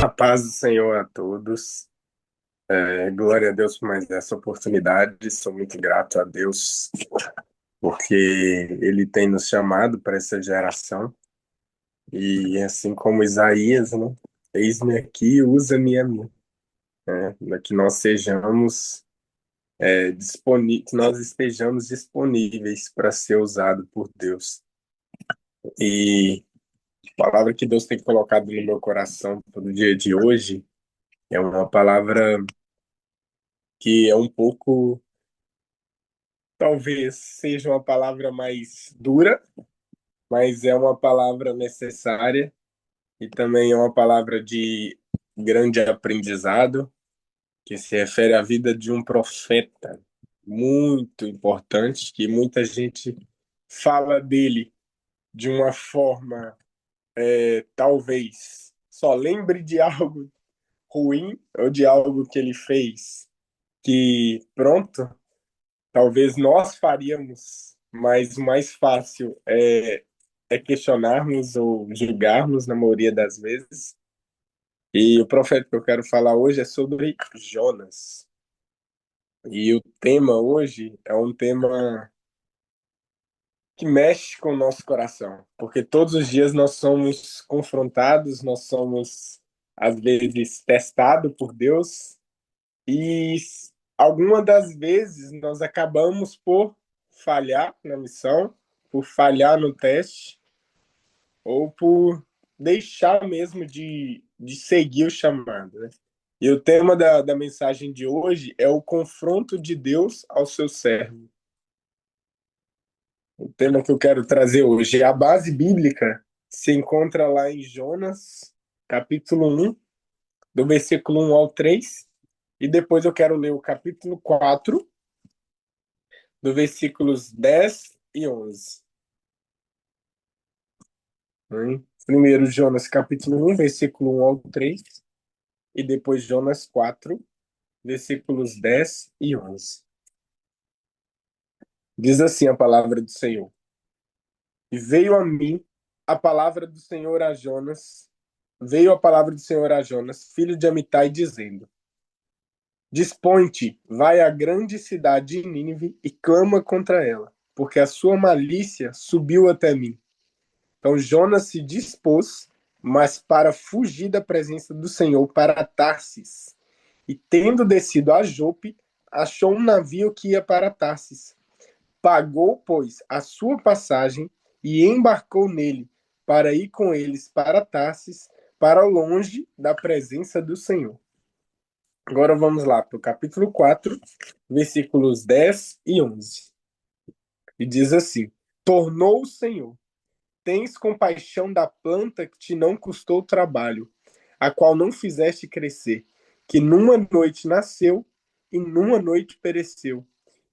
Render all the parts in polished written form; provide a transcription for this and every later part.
A paz do Senhor a todos. Glória a Deus por mais essa oportunidade. Sou muito grato a Deus porque Ele tem nos chamado para essa geração. E assim como Isaías, né? Eis-me aqui, usa-me a mim. Que nós sejamos que nós estejamos disponíveis para ser usado por Deus. E a palavra que Deus tem colocado no meu coração todo dia de hoje é uma palavra que é um pouco, talvez seja uma palavra mais dura, mas é uma palavra necessária e também é uma palavra de grande aprendizado, que se refere à vida de um profeta muito importante, que muita gente fala dele de uma forma, talvez só lembre de algo ruim ou de algo que ele fez, que pronto, talvez nós faríamos, mas o mais fácil é questionarmos ou julgarmos na maioria das vezes. E o profeta que eu quero falar hoje é sobre Jonas. E o tema hoje é um tema que mexe com o nosso coração, porque todos os dias nós somos confrontados, nós somos, às vezes, testados por Deus, e algumas das vezes nós acabamos por falhar na missão, por falhar no teste, ou por deixar mesmo de seguir o chamado, né? E o tema da mensagem de hoje é o confronto de Deus ao seu servo. O tema que eu quero trazer hoje é a base bíblica, se encontra lá em Jonas, capítulo 1, do versículo 1 ao 3, e depois eu quero ler o capítulo 4, do versículos 10 e 11. Primeiro Jonas capítulo 1, versículo 1 ao 3, e depois Jonas 4, versículos 10 e 11. Diz assim a palavra do Senhor: E veio a mim a palavra do Senhor a Jonas, veio a palavra do Senhor a Jonas, filho de Amitai, dizendo: Dispõe-te, vai à grande cidade de Nínive e clama contra ela, porque a sua malícia subiu até mim. Então Jonas se dispôs, mas para fugir da presença do Senhor, para Tarsis. E tendo descido a Jope, achou um navio que ia para Tarsis. Pagou, pois, a sua passagem e embarcou nele, para ir com eles para Tarsis, para longe da presença do Senhor. Agora vamos lá para o capítulo 4, versículos 10 e 11. E diz assim: Tornou o Senhor: Tens compaixão da planta que te não custou trabalho, a qual não fizeste crescer, que numa noite nasceu e numa noite pereceu.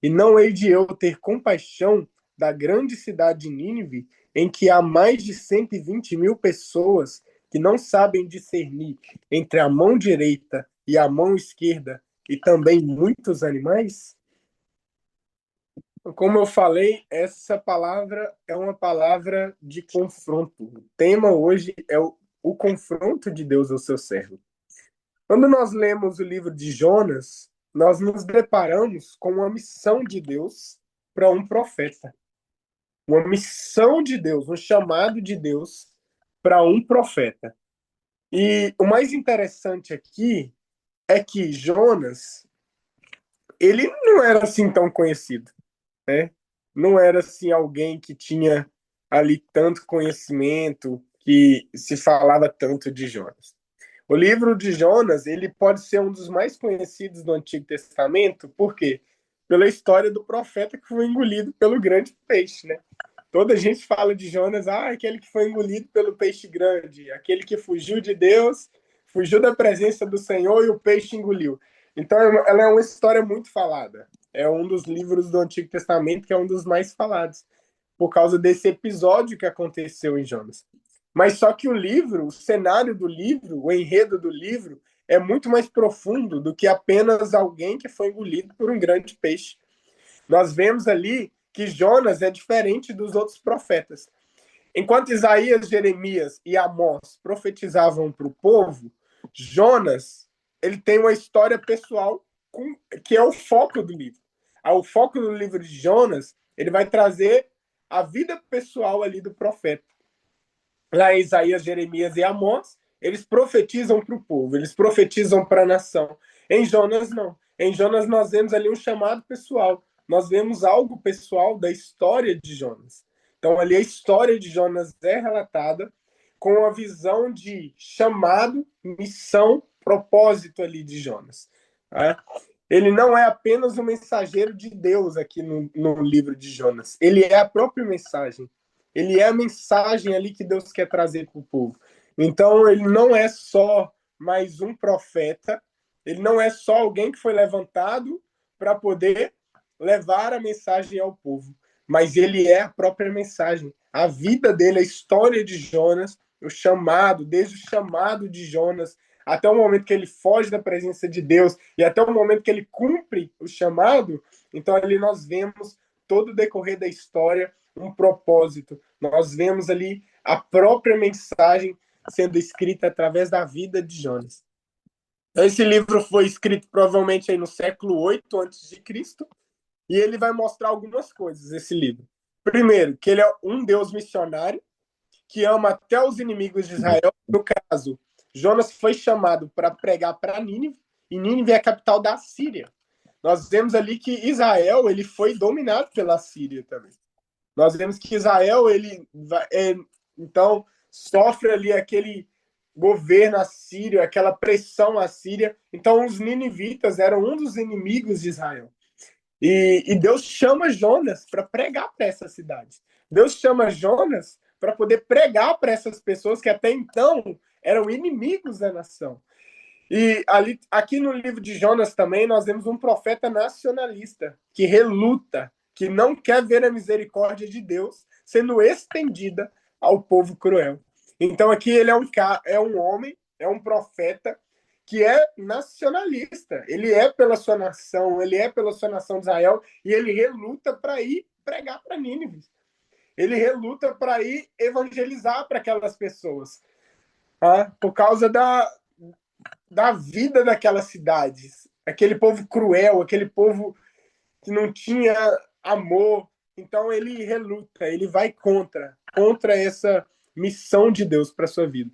E não hei de eu ter compaixão da grande cidade de Nínive, em que há mais de 120 mil pessoas que não sabem discernir entre a mão direita e a mão esquerda, e também muitos animais? Como eu falei, essa palavra é uma palavra de confronto. O tema hoje é o confronto de Deus ao seu servo. Quando nós lemos o livro de Jonas, nós nos deparamos com uma missão de Deus para um profeta. Uma missão de Deus, um chamado de Deus para um profeta. E o mais interessante aqui é que Jonas, ele não era assim tão conhecido, né? Não era assim alguém que tinha ali tanto conhecimento, que se falava tanto de Jonas. O livro de Jonas, ele pode ser um dos mais conhecidos do Antigo Testamento, por quê? Pela história do profeta que foi engolido pelo grande peixe, né? Toda a gente fala de Jonas, aquele que foi engolido pelo peixe grande, aquele que fugiu de Deus, fugiu da presença do Senhor e o peixe engoliu. Então, ela é uma história muito falada. É um dos livros do Antigo Testamento que é um dos mais falados, por causa desse episódio que aconteceu em Jonas. Mas só que o livro, o cenário do livro, o enredo do livro, é muito mais profundo do que apenas alguém que foi engolido por um grande peixe. Nós vemos ali que Jonas é diferente dos outros profetas. Enquanto Isaías, Jeremias e Amós profetizavam para o povo, Jonas ele tem uma história pessoal que é o foco do livro. O foco do livro de Jonas ele vai trazer a vida pessoal ali do profeta. Lá em Isaías, Jeremias e Amós, eles profetizam para o povo, eles profetizam para a nação. Em Jonas, não. Em Jonas, nós vemos ali um chamado pessoal. Nós vemos algo pessoal da história de Jonas. Então, ali a história de Jonas é relatada com a visão de chamado, missão, propósito ali de Jonas. Tá? Ele não é apenas um mensageiro de Deus aqui no livro de Jonas. Ele é a própria mensagem. Ele é a mensagem ali que Deus quer trazer para o povo. Então, ele não é só mais um profeta, ele não é só alguém que foi levantado para poder levar a mensagem ao povo, mas ele é a própria mensagem. A vida dele, a história de Jonas, o chamado, desde o chamado de Jonas até o momento que ele foge da presença de Deus e até o momento que ele cumpre o chamado, então ali nós vemos todo o decorrer da história um propósito. Nós vemos ali a própria mensagem sendo escrita através da vida de Jonas. Esse livro foi escrito provavelmente aí no século 8 a.C., e ele vai mostrar algumas coisas, esse livro. Primeiro, que ele é um Deus missionário, que ama até os inimigos de Israel. No caso, Jonas foi chamado para pregar para Nínive, e Nínive é a capital da Síria. Nós vemos ali que Israel ele foi dominado pela Síria também. Nós vemos que Israel ele então sofre ali aquele governo assírio, aquela pressão assíria. Então os ninivitas eram um dos inimigos de Israel. E Deus chama Jonas para pregar para essa cidade. Deus chama Jonas para poder pregar para essas pessoas que até então eram inimigos da nação. E ali, aqui no livro de Jonas também nós vemos um profeta nacionalista que reluta, que não quer ver a misericórdia de Deus sendo estendida ao povo cruel. Então aqui ele é um homem, é um profeta que é nacionalista. Ele é pela sua nação, ele é pela sua nação de Israel e ele reluta para ir pregar para Nínive. Ele reluta para ir evangelizar para aquelas pessoas, tá? Por causa da vida daquelas cidades, aquele povo cruel, aquele povo que não tinha amor. Então ele reluta, ele vai contra essa missão de Deus para sua vida.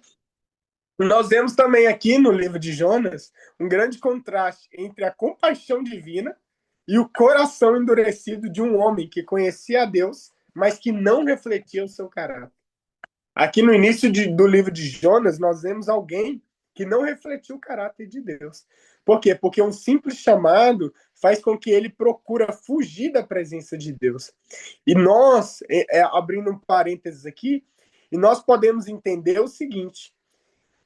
Nós vemos também aqui no livro de Jonas um grande contraste entre a compaixão divina e o coração endurecido de um homem que conhecia a Deus, mas que não refletia o seu caráter. Aqui no início do livro de Jonas, nós vemos alguém que não refletiu o caráter de Deus. Por quê? Porque um simples chamado faz com que ele procura fugir da presença de Deus. E nós, abrindo um parênteses aqui, e nós podemos entender o seguinte: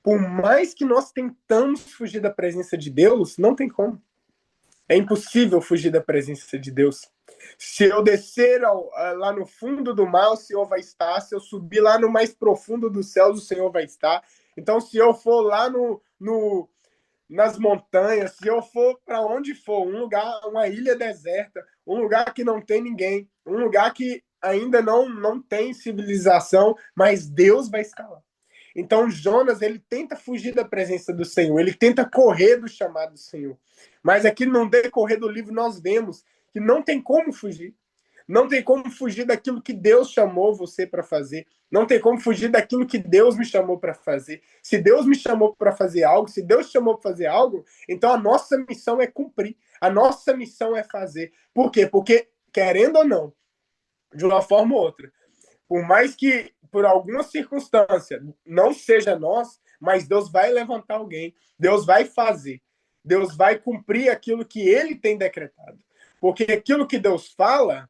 por mais que nós tentamos fugir da presença de Deus, não tem como. É impossível fugir da presença de Deus. Se eu descer lá no fundo do mar, o Senhor vai estar. Se eu subir lá no mais profundo dos céus, o Senhor vai estar. Então, se eu for lá nas montanhas, se eu for para onde for, um lugar, uma ilha deserta, um lugar que não tem ninguém, um lugar que ainda não tem civilização, mas Deus vai estar lá. Então Jonas ele tenta fugir da presença do Senhor, ele tenta correr do chamado do Senhor. Mas aqui no decorrer do livro nós vemos que não tem como fugir. Não tem como fugir daquilo que Deus chamou você para fazer. Não tem como fugir daquilo que Deus me chamou para fazer. Se Deus me chamou para fazer algo, se Deus chamou para fazer algo, então a nossa missão é cumprir. A nossa missão é fazer. Por quê? Porque, querendo ou não, de uma forma ou outra, por mais que por alguma circunstância não seja nós, mas Deus vai levantar alguém, Deus vai fazer, Deus vai cumprir aquilo que Ele tem decretado. Porque aquilo que Deus fala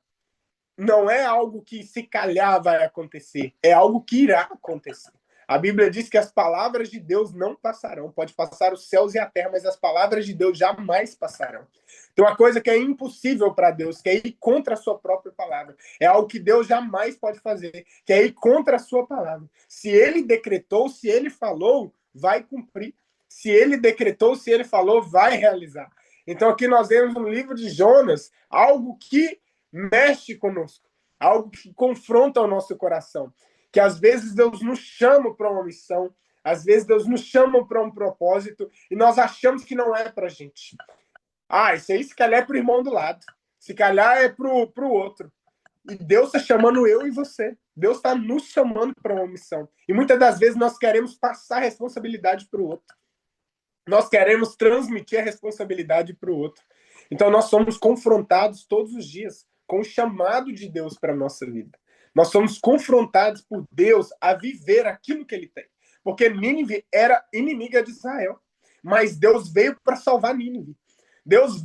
não é algo que se calhar vai acontecer, é algo que irá acontecer. A Bíblia diz que as palavras de Deus não passarão. Pode passar os céus e a terra, mas as palavras de Deus jamais passarão. Tem uma coisa que é impossível para Deus, que é ir contra a sua própria palavra. É algo que Deus jamais pode fazer, que é ir contra a sua palavra. Se Ele decretou, se Ele falou, vai cumprir. Se Ele decretou, se Ele falou, vai realizar. Então aqui nós vemos no livro de Jonas algo que mexe conosco, algo que confronta o nosso coração. Que às vezes Deus nos chama para uma missão, às vezes Deus nos chama para um propósito e nós achamos que não é para a gente. Ah, isso aí se calhar é para o irmão do lado, se calhar é para o outro. E Deus está chamando eu e você. Deus está nos chamando para uma missão. E muitas das vezes nós queremos passar a responsabilidade para o outro. Nós queremos transmitir a responsabilidade para o outro. Então nós somos confrontados todos os dias com o chamado de Deus para a nossa vida. Nós somos confrontados por Deus a viver aquilo que ele tem. Porque Nínive era inimiga de Israel. Mas Deus veio para salvar Nínive. Deus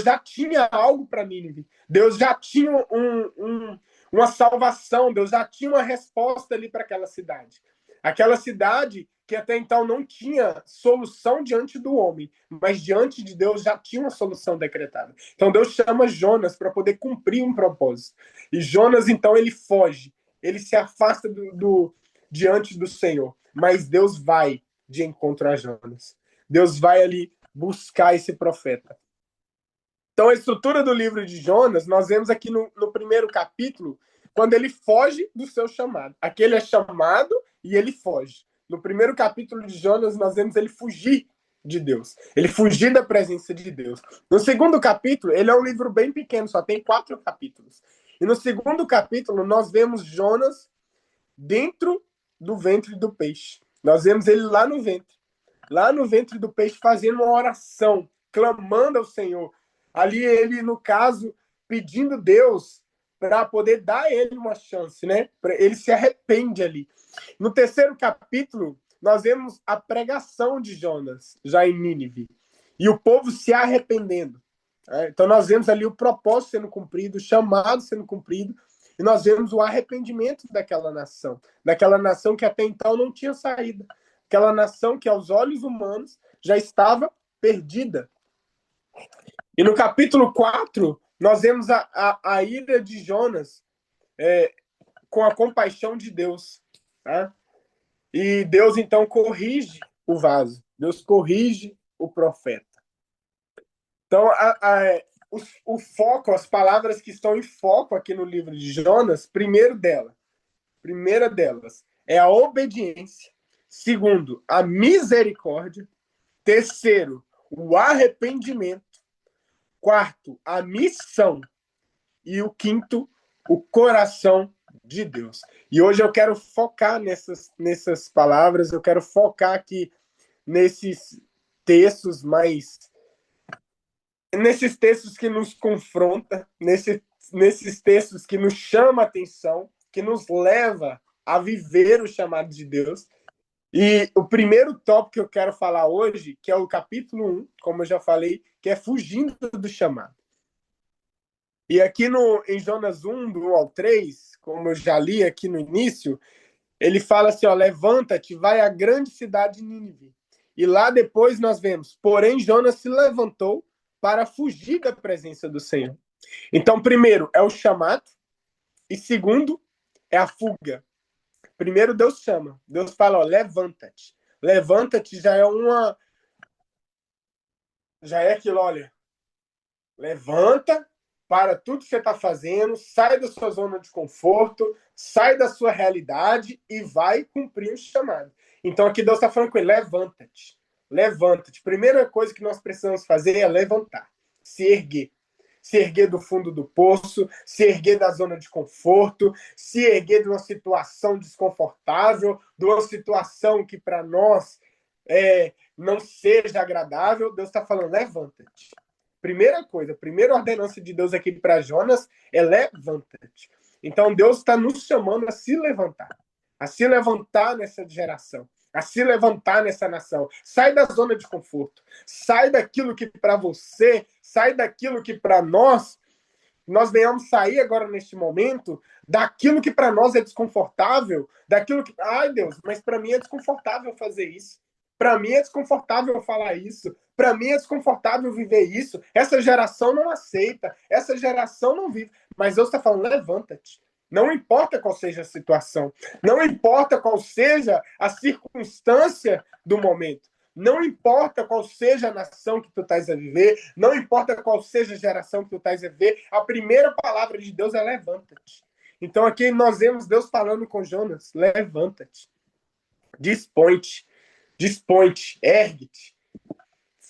já tinha algo para Nínive. Deus já tinha uma salvação, Deus já tinha uma resposta ali para aquela cidade. Aquela cidade que até então não tinha solução diante do homem, mas diante de Deus já tinha uma solução decretada. Então Deus chama Jonas para poder cumprir um propósito. E Jonas, então, ele foge, ele se afasta diante do Senhor. Mas Deus vai de encontro a Jonas. Deus vai ali buscar esse profeta. Então, a estrutura do livro de Jonas, nós vemos aqui no primeiro capítulo, quando ele foge do seu chamado. Aqui ele é chamado e ele foge. No primeiro capítulo de Jonas, nós vemos ele fugir de Deus. Ele fugir da presença de Deus. No segundo capítulo, ele é um livro bem pequeno, só tem 4 capítulos. E no segundo capítulo, nós vemos Jonas dentro do ventre do peixe. Nós vemos ele lá no ventre do peixe, fazendo uma oração, clamando ao Senhor. Ali ele, no caso, pedindo a Deus para poder dar a ele uma chance, né? Ele se arrepende ali. No terceiro capítulo, nós vemos a pregação de Jonas, já em Nínive, e o povo se arrependendo. Então nós vemos ali o propósito sendo cumprido, o chamado sendo cumprido, e nós vemos o arrependimento daquela nação que até então não tinha saída, aquela nação que aos olhos humanos já estava perdida. E no capítulo 4, nós vemos a ira de Jonas com a compaixão de Deus. Tá? E Deus, então, corrige o vaso. Deus corrige o profeta. Então, o foco, as palavras que estão em foco aqui no livro de Jonas, primeira delas é a obediência. Segundo, a misericórdia. Terceiro, o arrependimento. Quarto, a missão. E o quinto, o coração de Deus. E hoje eu quero focar nessas palavras, eu quero focar aqui nesses textos nesses textos que nos confrontam, nesses textos que nos chamam a atenção, que nos leva a viver o chamado de Deus. E o primeiro tópico que eu quero falar hoje, que é o capítulo 1, como eu já falei, que é fugindo do chamado. E aqui em Jonas 1, do 1 ao 3, como eu já li aqui no início, ele fala assim, levanta-te, vai à grande cidade de Nínive. E lá depois nós vemos, porém Jonas se levantou para fugir da presença do Senhor. Então, primeiro, é o chamado, e segundo, é a fuga. Primeiro Deus chama, Deus fala, levanta-te. Levanta-te já é aquilo, olha, levanta, para tudo que você está fazendo, sai da sua zona de conforto, sai da sua realidade e vai cumprir o chamado. Então aqui Deus está falando com ele, levanta-te. Levanta-te. Primeira coisa que nós precisamos fazer é levantar, se erguer. Se erguer do fundo do poço, se erguer da zona de conforto, se erguer de uma situação desconfortável, de uma situação que para nós não seja agradável. Deus está falando, levanta-te. Primeira coisa, a primeira ordenança de Deus aqui para Jonas é levanta-te. Então Deus está nos chamando a se levantar nessa geração, a se levantar nessa nação. Sai da zona de conforto, sai daquilo que para você, sai daquilo que para nós venhamos sair agora neste momento, daquilo que para nós é desconfortável, daquilo que, ai Deus, mas para mim é desconfortável fazer isso. Para mim é desconfortável falar isso. Para mim é desconfortável viver isso. Essa geração não aceita. Essa geração não vive. Mas Deus está falando, levanta-te. Não importa qual seja a situação. Não importa qual seja a circunstância do momento. Não importa qual seja a nação que tu estás a viver, não importa qual seja a geração que tu estás a viver, a primeira palavra de Deus é levanta-te. Então aqui nós vemos Deus falando com Jonas, levanta-te, dispõe-te, ergue-te,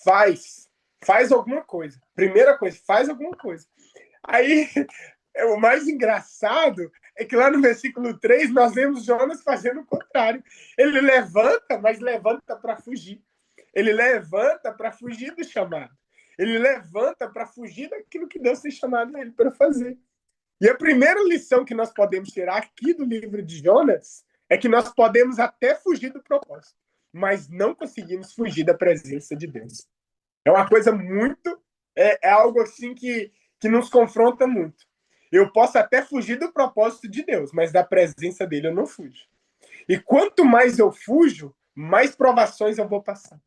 faz alguma coisa. Primeira coisa, faz alguma coisa. Aí, o mais engraçado é que lá no versículo 3 nós vemos Jonas fazendo o contrário. Ele levanta, mas levanta para fugir. Ele levanta para fugir do chamado. Ele levanta para fugir daquilo que Deus tem chamado ele para fazer. E a primeira lição que nós podemos tirar aqui do livro de Jonas é que nós podemos até fugir do propósito, mas não conseguimos fugir da presença de Deus. É uma coisa muito... É algo assim que nos confronta muito. Eu posso até fugir do propósito de Deus, mas da presença dele eu não fujo. E quanto mais eu fujo, mais provações eu vou passar.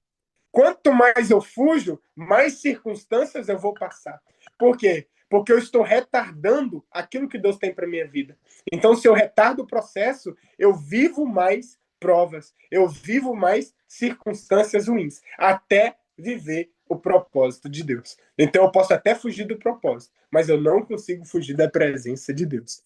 Quanto mais eu fujo, mais circunstâncias eu vou passar. Por quê? Porque eu estou retardando aquilo que Deus tem para minha vida. Então, se eu retardo o processo, eu vivo mais provas, eu vivo mais circunstâncias ruins, até viver o propósito de Deus. Então, eu posso até fugir do propósito, mas eu não consigo fugir da presença de Deus.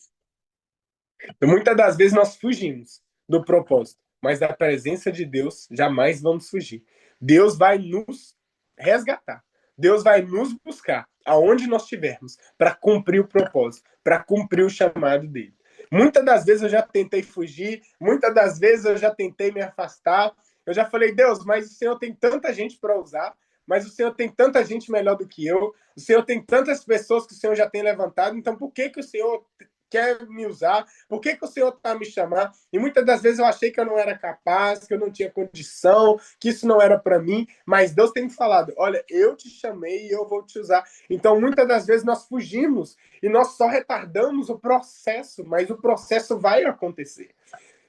Então, muitas das vezes nós fugimos do propósito, mas da presença de Deus jamais vamos fugir. Deus vai nos resgatar. Deus vai nos buscar aonde nós estivermos para cumprir o propósito, para cumprir o chamado dele. Muitas das vezes eu já tentei fugir, muitas das vezes eu já tentei me afastar. Eu já falei, Deus, mas o Senhor tem tanta gente para usar, mas o Senhor tem tanta gente melhor do que eu, o Senhor tem tantas pessoas que o Senhor já tem levantado, então por que o Senhor quer me usar? Por que o Senhor está me chamando? E muitas das vezes eu achei que eu não era capaz, que eu não tinha condição, que isso não era para mim, mas Deus tem me falado, olha, eu te chamei e eu vou te usar. Então muitas das vezes nós fugimos e nós só retardamos o processo, mas o processo vai acontecer.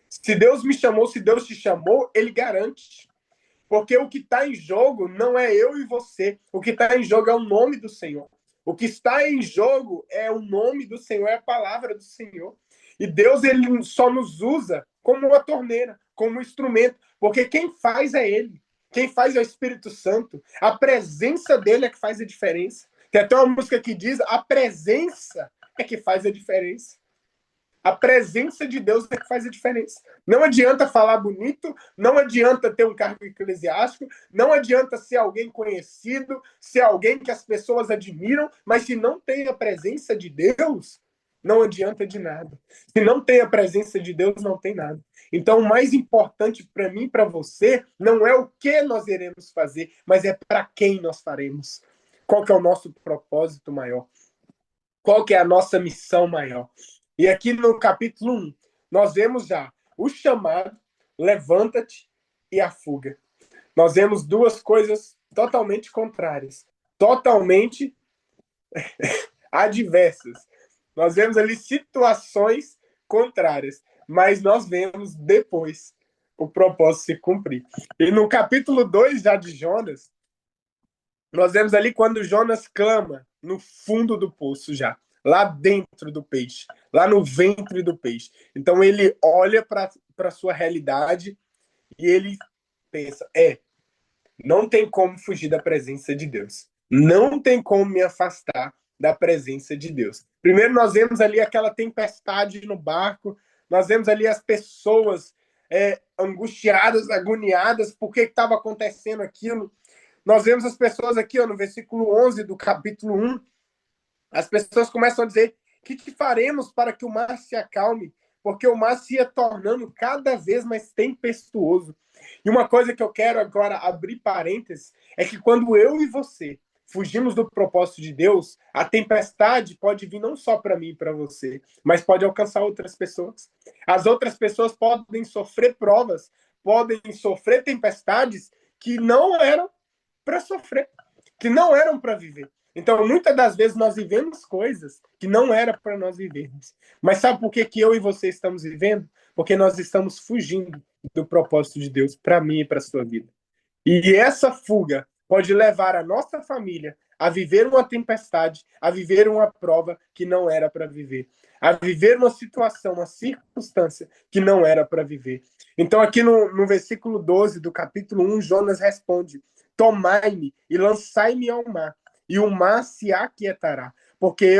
Se Deus me chamou, se Deus te chamou, ele garante. Porque o que está em jogo não é eu e você. O que está em jogo é o nome do Senhor. O que está em jogo é o nome do Senhor, é a palavra do Senhor. E Deus ele só nos usa como uma torneira, como um instrumento. Porque quem faz é Ele. Quem faz é o Espírito Santo. A presença dele é que faz a diferença. Tem até uma música que diz: a presença é que faz a diferença. A presença de Deus é que faz a diferença. Não adianta falar bonito, não adianta ter um cargo eclesiástico, não adianta ser alguém conhecido, ser alguém que as pessoas admiram, mas se não tem a presença de Deus, não adianta de nada. Se não tem a presença de Deus, não tem nada. Então, o mais importante para mim e para você não é o que nós iremos fazer, mas é para quem nós faremos. Qual que é o nosso propósito maior? Qual que é a nossa missão maior? E aqui no capítulo 1, nós vemos já o chamado, levanta-te e a fuga. Nós vemos duas coisas totalmente contrárias, totalmente adversas. Nós vemos ali situações contrárias, mas nós vemos depois o propósito se cumprir. E no capítulo 2 já de Jonas, nós vemos ali quando Jonas clama no fundo do poço já, lá dentro do peixe, lá no ventre do peixe. Então ele olha para a sua realidade e ele pensa, não tem como fugir da presença de Deus. Não tem como me afastar da presença de Deus. Primeiro nós vemos ali aquela tempestade no barco, nós vemos ali as pessoas angustiadas, agoniadas, por que estava acontecendo aquilo. Nós vemos as pessoas aqui, no versículo 11 do capítulo 1, as pessoas começam a dizer: que te faremos para que o mar se acalme? Porque o mar se ia tornando cada vez mais tempestuoso. E uma coisa que eu quero agora abrir parênteses é que quando eu e você fugimos do propósito de Deus, a tempestade pode vir não só para mim e para você, mas pode alcançar outras pessoas. As outras pessoas podem sofrer provas, podem sofrer tempestades que não eram para sofrer, que não eram para viver. Então, muitas das vezes nós vivemos coisas que não era para nós vivermos. Mas sabe por que eu e você estamos vivendo? Porque nós estamos fugindo do propósito de Deus para mim e para a sua vida. E essa fuga pode levar a nossa família a viver uma tempestade, a viver uma prova que não era para viver, a viver uma situação, uma circunstância que não era para viver. Então, aqui no versículo 12 do capítulo 1, Jonas responde: tomai-me e lançai-me ao mar, e o mar se aquietará, porque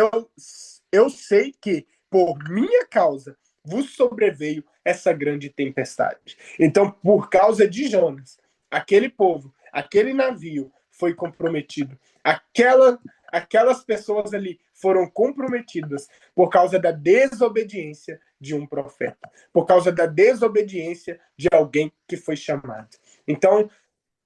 eu sei que, por minha causa, vos sobreveio essa grande tempestade. Então, por causa de Jonas, aquele povo, aquele navio foi comprometido. Aquelas pessoas ali foram comprometidas por causa da desobediência de um profeta, por causa da desobediência de alguém que foi chamado. Então,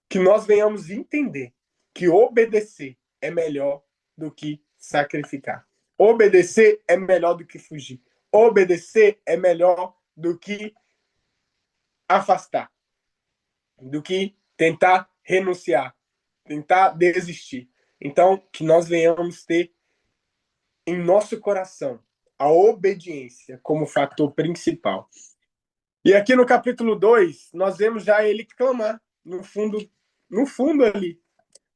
que nós venhamos entender que obedecer é melhor do que sacrificar. Obedecer é melhor do que fugir. Obedecer é melhor do que afastar, do que tentar renunciar, tentar desistir. Então, que nós venhamos ter em nosso coração a obediência como fator principal. E aqui no capítulo 2, nós vemos já ele clamar no fundo ali,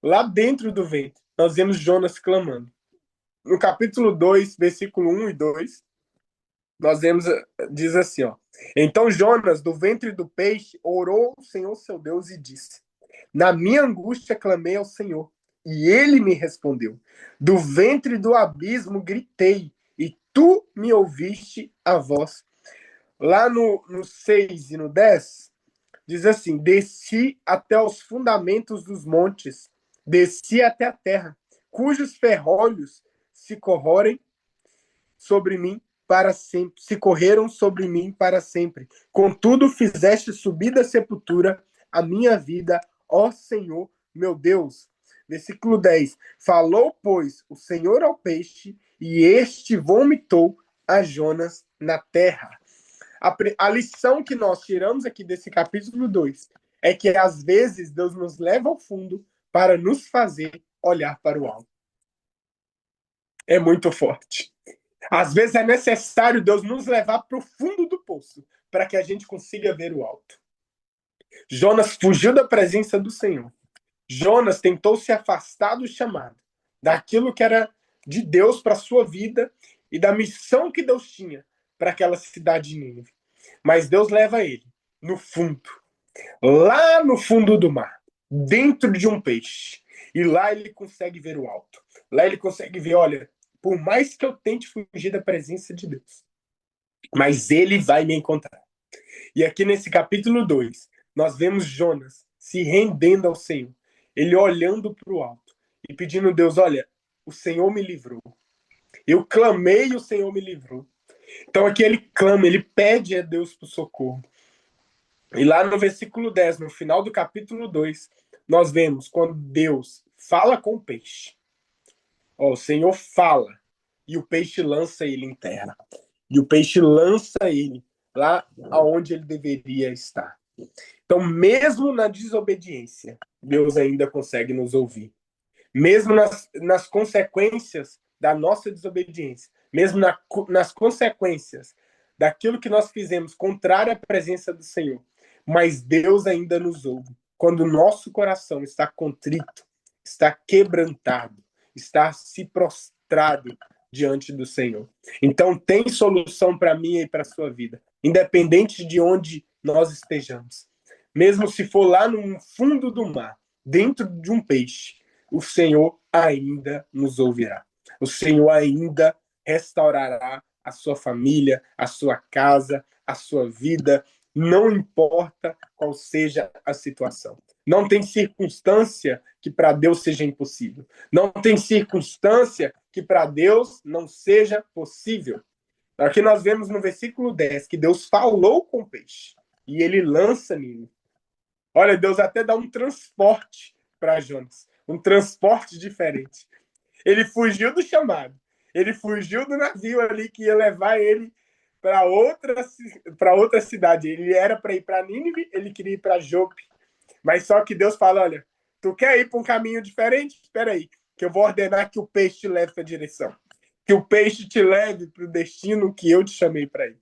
lá dentro do ventre. Nós vemos Jonas clamando. No capítulo 2, versículo 1 e 2, nós vemos, diz assim, ó: então Jonas, do ventre do peixe, orou ao Senhor seu Deus e disse: na minha angústia clamei ao Senhor, e ele me respondeu. Do ventre do abismo gritei, e tu me ouviste a voz. Lá no 6 e no 10, diz assim: desci até os fundamentos dos montes, desci até a terra, cujos ferrolhos se correm sobre mim para sempre, se correram sobre mim para sempre. Contudo, fizeste subir da sepultura a minha vida, ó Senhor, meu Deus. Versículo 10. Falou, pois, o Senhor ao peixe, e este vomitou a Jonas na terra. A lição que nós tiramos aqui desse capítulo 2 é que, às vezes, Deus nos leva ao fundo para nos fazer olhar para o alto. É muito forte. Às vezes é necessário Deus nos levar para o fundo do poço para que a gente consiga ver o alto. Jonas fugiu da presença do Senhor. Jonas tentou se afastar do chamado, daquilo que era de Deus para a sua vida e da missão que Deus tinha para aquela cidade de Nínive. Mas Deus leva ele no fundo, lá no fundo do mar, dentro de um peixe. E lá ele consegue ver o alto. Lá ele consegue ver, olha, por mais que eu tente fugir da presença de Deus, mas ele vai me encontrar. E aqui nesse capítulo 2, nós vemos Jonas se rendendo ao Senhor, ele olhando para o alto e pedindo a Deus: olha, o Senhor me livrou. Eu clamei e o Senhor me livrou. Então aqui ele clama, ele pede a Deus por socorro. E lá no versículo 10, no final do capítulo 2, nós vemos quando Deus fala com o peixe. Ó, o Senhor fala e o peixe lança ele em terra. E o peixe lança ele lá aonde ele deveria estar. Então, mesmo na desobediência, Deus ainda consegue nos ouvir. Mesmo nas consequências da nossa desobediência, mesmo nas consequências daquilo que nós fizemos contrário à presença do Senhor, mas Deus ainda nos ouve. Quando o nosso coração está contrito, está quebrantado, está se prostrado diante do Senhor. Então tem solução para mim e para a sua vida, independente de onde nós estejamos. Mesmo se for lá no fundo do mar, dentro de um peixe, o Senhor ainda nos ouvirá. O Senhor ainda restaurará a sua família, a sua casa, a sua vida, não importa qual seja a situação. Não tem circunstância que para Deus seja impossível. Não tem circunstância que para Deus não seja possível. Aqui nós vemos no versículo 10 que Deus falou com o peixe e ele lança nele. Olha, Deus até dá um transporte para Jonas, um transporte diferente. Ele fugiu do chamado, ele fugiu do navio ali que ia levar ele para outra cidade. Ele era para ir para Nínive, ele queria ir para Jope. Mas só que Deus fala: olha, tu quer ir para um caminho diferente? Espera aí, que eu vou ordenar que o peixe te leve para a direção. Que o peixe te leve para o destino que eu te chamei para ir.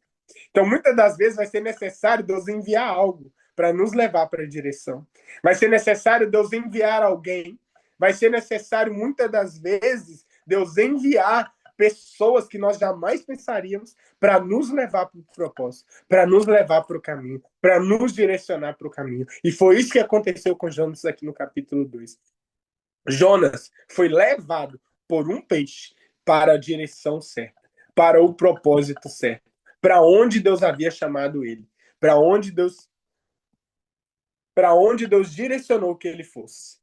Então, muitas das vezes vai ser necessário Deus enviar algo para nos levar para a direção. Vai ser necessário Deus enviar alguém. Vai ser necessário, muitas das vezes, Deus enviar pessoas que nós jamais pensaríamos para nos levar para o propósito, para nos levar para o caminho, para nos direcionar para o caminho. E foi isso que aconteceu com Jonas aqui no capítulo 2. Jonas foi levado por um peixe para a direção certa, para o propósito certo, para onde Deus havia chamado ele, para onde Deus direcionou que ele fosse.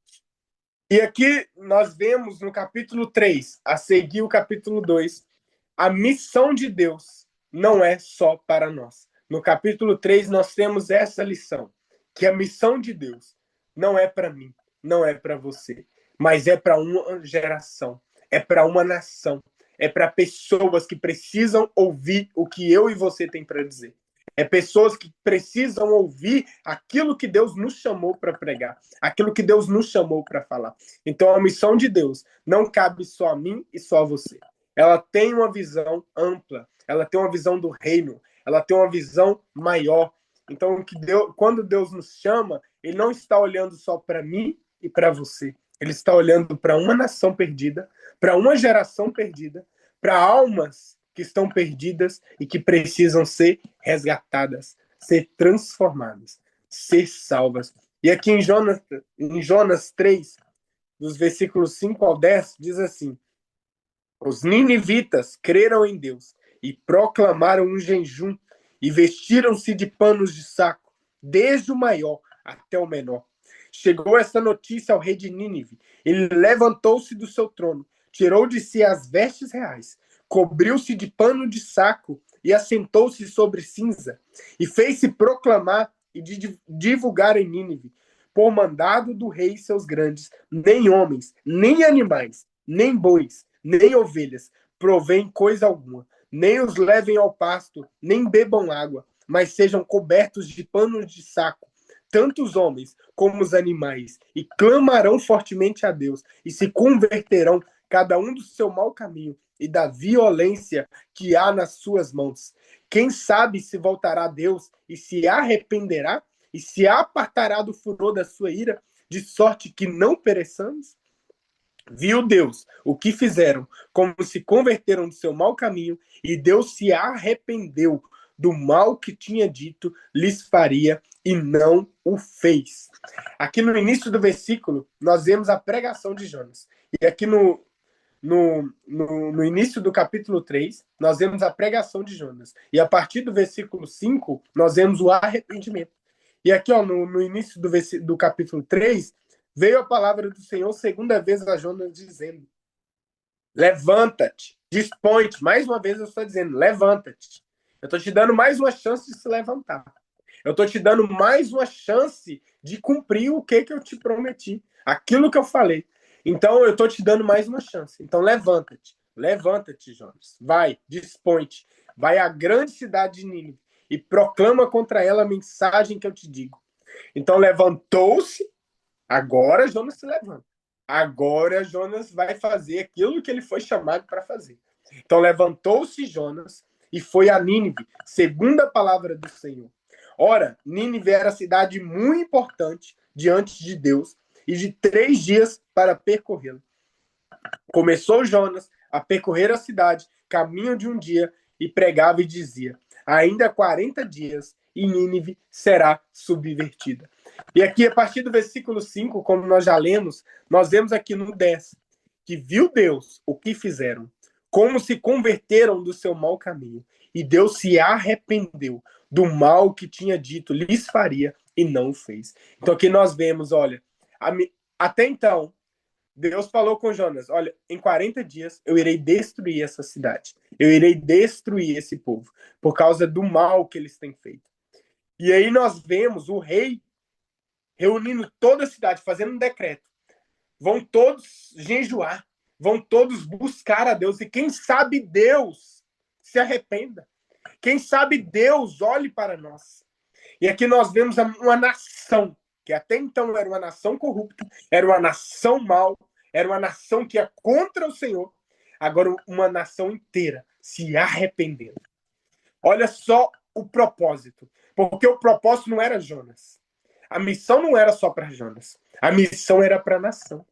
E aqui nós vemos no capítulo 3, a seguir o capítulo 2, a missão de Deus não é só para nós. No capítulo 3 nós temos essa lição, que a missão de Deus não é para mim, não é para você, mas é para uma geração, é para uma nação, é para pessoas que precisam ouvir o que eu e você tem para dizer. É pessoas que precisam ouvir aquilo que Deus nos chamou para pregar, aquilo que Deus nos chamou para falar. Então, a missão de Deus não cabe só a mim e só a você. Ela tem uma visão ampla, ela tem uma visão do reino, ela tem uma visão maior. Então, quando Deus nos chama, Ele não está olhando só para mim e para você. Ele está olhando para uma nação perdida, para uma geração perdida, para almas que estão perdidas e que precisam ser resgatadas, ser transformadas, ser salvas. E aqui em Jonas 3, dos versículos 5 ao 10, diz assim: os ninivitas creram em Deus e proclamaram um jejum e vestiram-se de panos de saco, desde o maior até o menor. Chegou essa notícia ao rei de Nínive. Ele levantou-se do seu trono, tirou de si as vestes reais, cobriu-se de pano de saco e assentou-se sobre cinza, e fez-se proclamar e divulgar em Nínive, por mandado do rei e seus grandes, nem homens, nem animais, nem bois, nem ovelhas provém coisa alguma, nem os levem ao pasto, nem bebam água, mas sejam cobertos de panos de saco, tanto os homens como os animais, e clamarão fortemente a Deus, e se converterão cada um do seu mau caminho e da violência que há nas suas mãos. Quem sabe se voltará a Deus e se arrependerá e se apartará do furor da sua ira, de sorte que não pereçamos? Viu Deus o que fizeram, como se converteram do seu mau caminho, e Deus se arrependeu do mal que tinha dito lhes faria e não o fez. Aqui no início do versículo, nós vemos a pregação de Jonas. E aqui no início do capítulo 3, nós vemos a pregação de Jonas. E a partir do versículo 5, nós vemos o arrependimento. E aqui, ó, no início do capítulo 3, veio a palavra do Senhor segunda vez a Jonas dizendo: levanta-te, dispõe-te. Mais uma vez eu estou dizendo, levanta-te. Eu estou te dando mais uma chance de se levantar. Eu estou te dando mais uma chance de cumprir o que eu te prometi, aquilo que eu falei. Então eu estou te dando mais uma chance. Então levanta-te, levanta-te, Jonas. Vai, dispõe-te. Vai à grande cidade de Nínive e proclama contra ela a mensagem que eu te digo. Então levantou-se. Agora Jonas se levanta. Agora Jonas vai fazer aquilo que ele foi chamado para fazer. Então levantou-se Jonas e foi a Nínive, segundo a palavra do Senhor. Ora, Nínive era cidade muito importante diante de Deus e de 3 dias para percorrê-la. Começou Jonas a percorrer a cidade, caminho de um dia, e pregava e dizia: ainda 40 dias e Nínive será subvertida. E aqui, a partir do versículo 5, como nós já lemos, nós vemos aqui no 10, que viu Deus o que fizeram, como se converteram do seu mau caminho, e Deus se arrependeu do mal que tinha dito lhes faria e não o fez. Então aqui nós vemos, olha, até então, Deus falou com Jonas: olha, em 40 dias eu irei destruir essa cidade. Eu irei destruir esse povo por causa do mal que eles têm feito. E aí nós vemos o rei reunindo toda a cidade, fazendo um decreto. Vão todos jejuar, vão todos buscar a Deus. E quem sabe Deus se arrependa. Quem sabe Deus olhe para nós. E aqui nós vemos uma nação, que até então era uma nação corrupta, era uma nação mau, era uma nação que ia contra o Senhor. Agora uma nação inteira se arrependendo. Olha só o propósito. Porque o propósito não era Jonas. A missão não era só para Jonas. A missão era para a nação.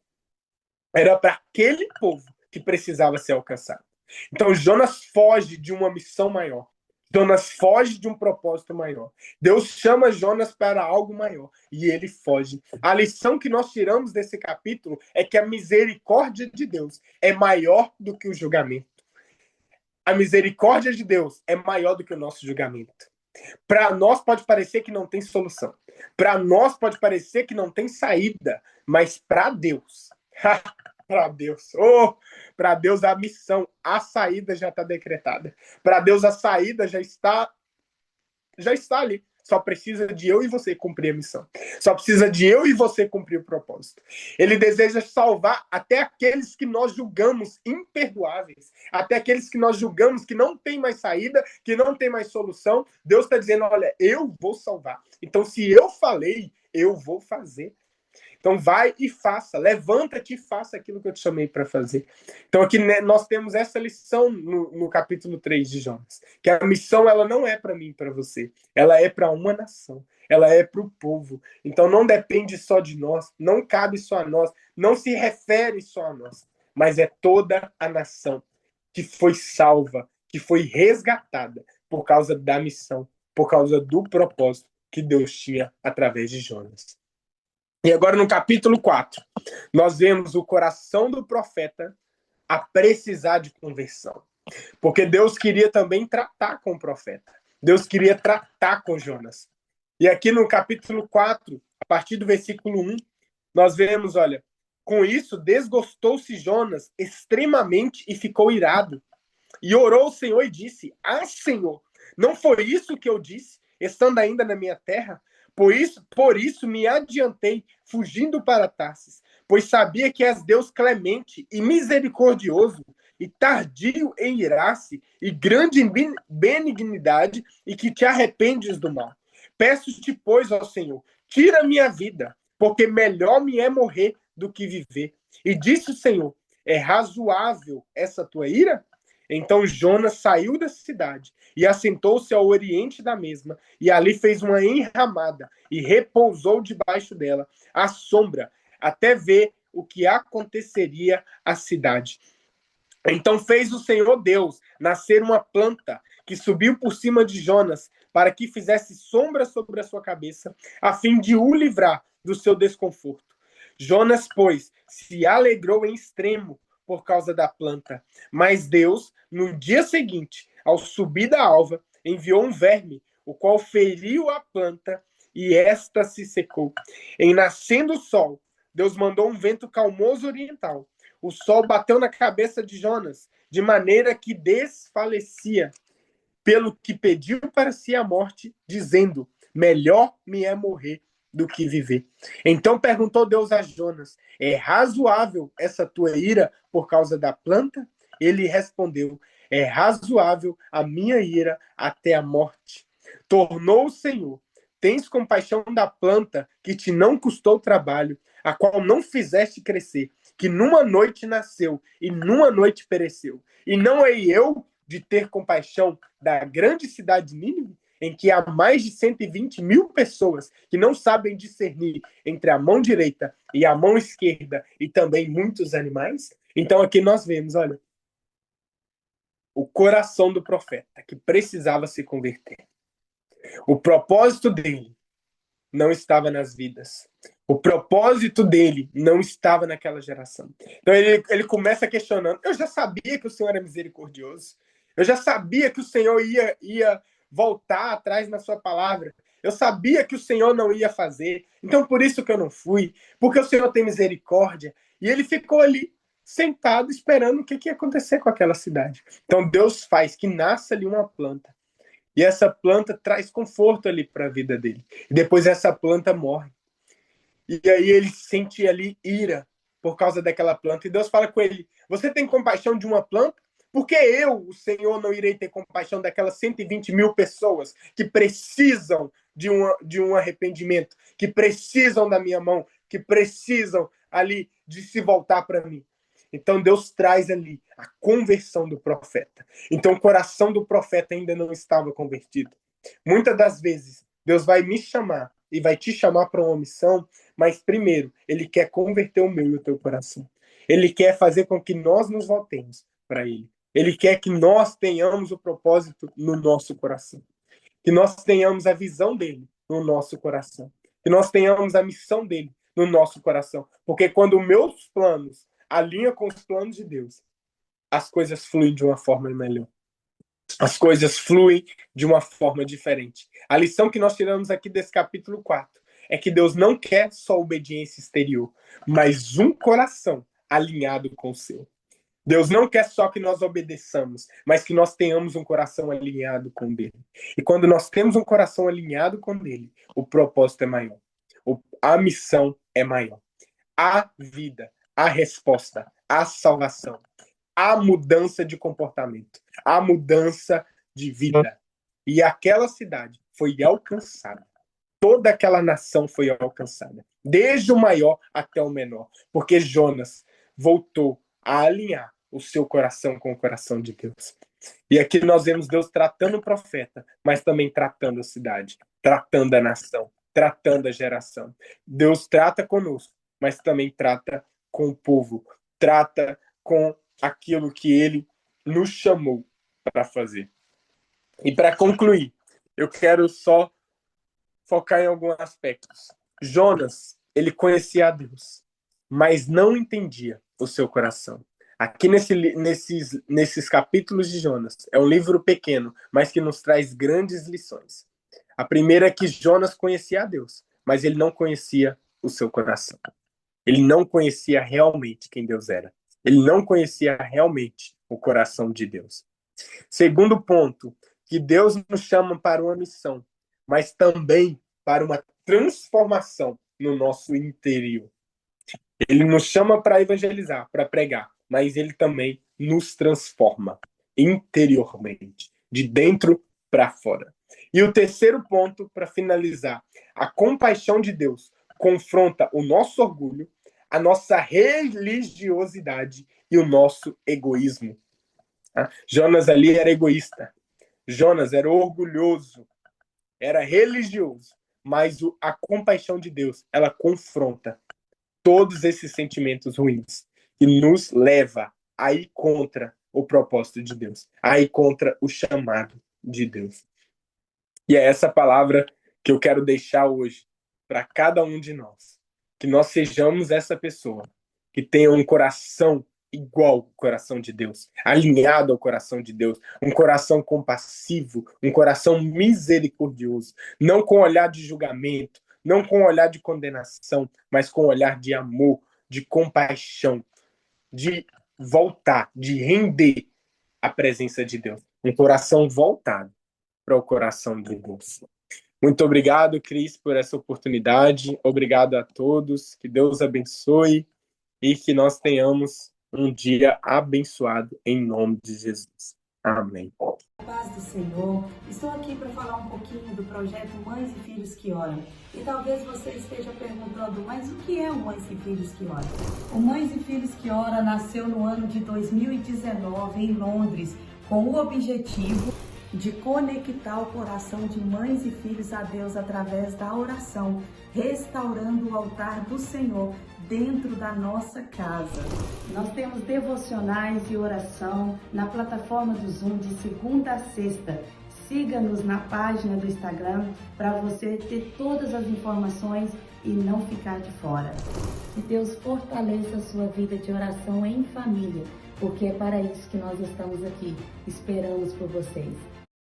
Era para aquele povo que precisava ser alcançado. Então Jonas foge de uma missão maior. Jonas foge de um propósito maior. Deus chama Jonas para algo maior e ele foge. A lição que nós tiramos desse capítulo é que a misericórdia de Deus é maior do que o julgamento. A misericórdia de Deus é maior do que o nosso julgamento. Para nós pode parecer que não tem solução. Para nós pode parecer que não tem saída, mas para Deus, para Deus, para Deus a missão, a saída já está decretada. Para Deus a saída já está ali. Só precisa de eu e você cumprir a missão. Só precisa de eu e você cumprir o propósito. Ele deseja salvar até aqueles que nós julgamos imperdoáveis, até aqueles que nós julgamos que não tem mais saída, que não tem mais solução. Deus está dizendo, olha, eu vou salvar. Então, se eu falei, eu vou fazer. Então vai e faça, levanta-te e faça aquilo que eu te chamei para fazer. Então aqui nós temos essa lição no capítulo 3 de Jonas, que a missão ela não é para mim e para você, ela é para uma nação, ela é para o povo. Então não depende só de nós, não cabe só a nós, não se refere só a nós, mas é toda a nação que foi salva, que foi resgatada por causa da missão, por causa do propósito que Deus tinha através de Jonas. E agora no capítulo 4, nós vemos o coração do profeta a precisar de conversão. Porque Deus queria também tratar com o profeta. Deus queria tratar com Jonas. E aqui no capítulo 4, a partir do versículo 1, nós vemos, olha, com isso desgostou-se Jonas extremamente e ficou irado. E orou ao Senhor e disse, Senhor, não foi isso que eu disse, estando ainda na minha terra? Por isso me adiantei, fugindo para Tarsis, pois sabia que és Deus clemente e misericordioso, e tardio em irar-se, e grande em benignidade, e que te arrependes do mal. Peço-te, pois, ó Senhor, tira minha vida, porque melhor me é morrer do que viver. E disse o Senhor, é razoável essa tua ira? Então Jonas saiu da cidade e assentou-se ao oriente da mesma, e ali fez uma enramada e repousou debaixo dela, à sombra, até ver o que aconteceria à cidade. Então fez o Senhor Deus nascer uma planta que subiu por cima de Jonas, para que fizesse sombra sobre a sua cabeça, a fim de o livrar do seu desconforto. Jonas, pois, se alegrou em extremo por causa da planta. Mas Deus, no dia seguinte, ao subir da alva, enviou um verme, o qual feriu a planta e esta se secou. Em nascendo o sol, Deus mandou um vento calmoso oriental. O sol bateu na cabeça de Jonas, de maneira que desfalecia, pelo que pediu para si a morte, dizendo, melhor me é morrer do que viver. Então perguntou Deus a Jonas, é razoável essa tua ira por causa da planta? Ele respondeu, é razoável a minha ira até a morte. Tornou o Senhor, tens compaixão da planta que te não custou trabalho, a qual não fizeste crescer, que numa noite nasceu e numa noite pereceu. E não hei eu de ter compaixão da grande cidade de Nínive, em que há mais de 120 mil pessoas que não sabem discernir entre a mão direita e a mão esquerda, e também muitos animais? Então aqui nós vemos, olha, o coração do profeta, que precisava se converter. O propósito dele não estava nas vidas. O propósito dele não estava naquela geração. Então ele começa questionando. Eu já sabia que o Senhor era misericordioso. Eu já sabia que o Senhor ia voltar atrás na sua palavra. Eu sabia que o Senhor não ia fazer. Então por isso que eu não fui. Porque o Senhor tem misericórdia. E ele ficou ali, sentado, esperando o que ia acontecer com aquela cidade. Então Deus faz que nasça ali uma planta. E essa planta traz conforto ali para a vida dele. E depois essa planta morre. E aí ele sente ali ira por causa daquela planta. E Deus fala com ele, você tem compaixão de uma planta? Porque eu, o Senhor, não irei ter compaixão daquelas 120 mil pessoas que precisam de um arrependimento, que precisam da minha mão, que precisam ali de se voltar para mim. Então Deus traz ali a conversão do profeta. Então o coração do profeta ainda não estava convertido. Muitas das vezes Deus vai me chamar e vai te chamar para uma missão, mas primeiro ele quer converter o meu e o teu coração. Ele quer fazer com que nós nos voltemos para Ele. Ele quer que nós tenhamos o propósito no nosso coração. Que nós tenhamos a visão dele no nosso coração. Que nós tenhamos a missão dele no nosso coração. Porque quando meus planos alinham com os planos de Deus, as coisas fluem de uma forma melhor. As coisas fluem de uma forma diferente. A lição que nós tiramos aqui desse capítulo 4 é que Deus não quer só obediência exterior, mas um coração alinhado com o seu. Deus não quer só que nós obedeçamos, mas que nós tenhamos um coração alinhado com dele. E quando nós temos um coração alinhado com dele, o propósito é maior. A missão é maior. A vida, a resposta, a salvação, a mudança de comportamento, a mudança de vida. E aquela cidade foi alcançada. Toda aquela nação foi alcançada. Desde o maior até o menor. Porque Jonas voltou a alinhar o seu coração com o coração de Deus. E aqui nós vemos Deus tratando o profeta, mas também tratando a cidade, tratando a nação, tratando a geração. Deus trata conosco, mas também trata com o povo, trata com aquilo que ele nos chamou para fazer. E para concluir, eu quero só focar em alguns aspectos. Jonas, ele conhecia a Deus, mas não entendia o seu coração. Aqui nesses capítulos de Jonas, é um livro pequeno, mas que nos traz grandes lições. A primeira é que Jonas conhecia a Deus, mas ele não conhecia o seu coração. Ele não conhecia realmente quem Deus era. Ele não conhecia realmente o coração de Deus. Segundo ponto, que Deus nos chama para uma missão, mas também para uma transformação no nosso interior. Ele nos chama para evangelizar, para pregar, mas ele também nos transforma interiormente, de dentro para fora. E o terceiro ponto, para finalizar, a compaixão de Deus confronta o nosso orgulho, a nossa religiosidade e o nosso egoísmo. Jonas ali era egoísta. Jonas era orgulhoso, era religioso, mas a compaixão de Deus, ela confronta todos esses sentimentos ruins e nos leva a ir contra o propósito de Deus, a ir contra o chamado de Deus. E é essa palavra que eu quero deixar hoje para cada um de nós, que nós sejamos essa pessoa que tenha um coração igual ao coração de Deus, alinhado ao coração de Deus, um coração compassivo, um coração misericordioso, não com olhar de julgamento, não com olhar de condenação, mas com olhar de amor, de compaixão, de voltar, de render à presença de Deus. Um coração voltado para o coração de Deus. Muito obrigado, Cris, por essa oportunidade. Obrigado a todos. Que Deus abençoe e que nós tenhamos um dia abençoado em nome de Jesus. Amém. Paz do Senhor, estou aqui para falar um pouquinho do projeto Mães e Filhos que Oram. E talvez você esteja perguntando, mas o que é o Mães e Filhos que Oram? O Mães e Filhos que Oram nasceu no ano de 2019 em Londres, com o objetivo de conectar o coração de mães e filhos a Deus através da oração, restaurando o altar do Senhor dentro da nossa casa. Nós temos devocionais e oração na plataforma do Zoom de segunda a sexta. Siga-nos na página do Instagram para você ter todas as informações e não ficar de fora. Que Deus fortaleça a sua vida de oração em família, porque é para isso que nós estamos aqui. Esperamos por vocês.